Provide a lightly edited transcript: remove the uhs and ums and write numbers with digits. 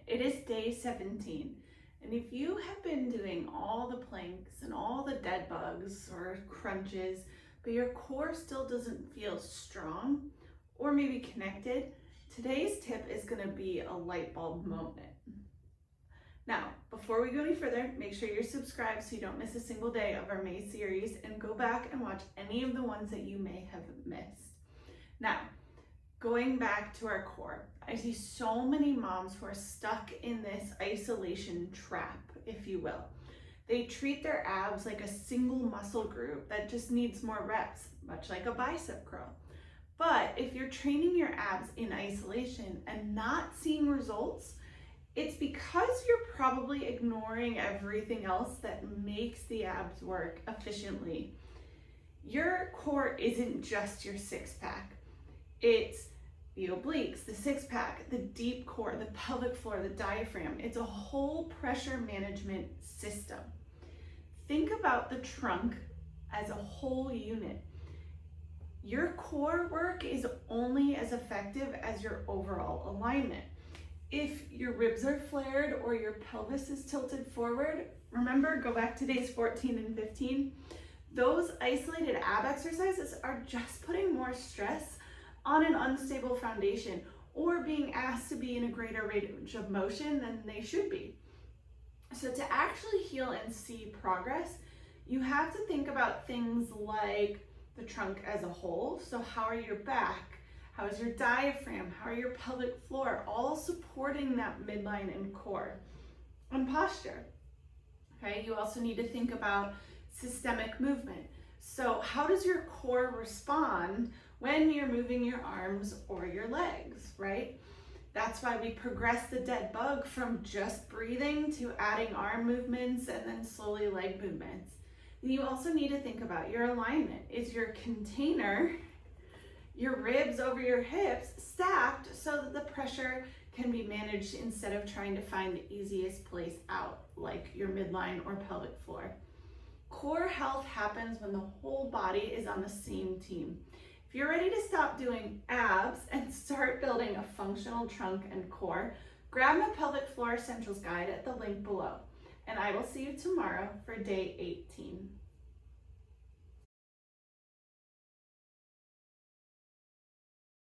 it. It is day 17. And if you have been doing all the planks and all the dead bugs or crunches, but your core still doesn't feel strong or maybe connected, today's tip is going to be a light bulb moment. Now, before we go any further, make sure you're subscribed so you don't miss a single day of our May series, and go back and watch any of the ones that you may have missed. Now, going back to our core, I see so many moms who are stuck in this isolation trap, if you will. They treat their abs like a single muscle group that just needs more reps, much like a bicep curl. But if you're training your abs in isolation and not seeing results, it's because you're probably ignoring everything else that makes the abs work efficiently. Your core isn't just your six-pack. It's the obliques, the six-pack, the deep core, the pelvic floor, the diaphragm. It's a whole pressure management system. Think about the trunk as a whole unit. Your core work is only as effective as your overall alignment. If your ribs are flared or your pelvis is tilted forward, remember, go back to days 14 and 15. Those isolated ab exercises are just putting more stress on an unstable foundation or being asked to be in a greater range of motion than they should be. So to actually heal and see progress, you have to think about things like the trunk as a whole. So how are your back? How is your diaphragm? How are your pelvic floor? All supporting that midline and core. And posture. Okay, you also need to think about systemic movement. So how does your core respond when you're moving your arms or your legs, right? That's why we progress the dead bug from just breathing to adding arm movements and then slowly leg movements. And you also need to think about your alignment. Is your container, your ribs over your hips, stacked so that the pressure can be managed instead of trying to find the easiest place out, like your midline or pelvic floor? Core health happens when the whole body is on the same team. If you're ready to stop doing abs and start building a functional trunk and core, grab my pelvic floor essentials guide at the link below. And I will see you tomorrow for day 18.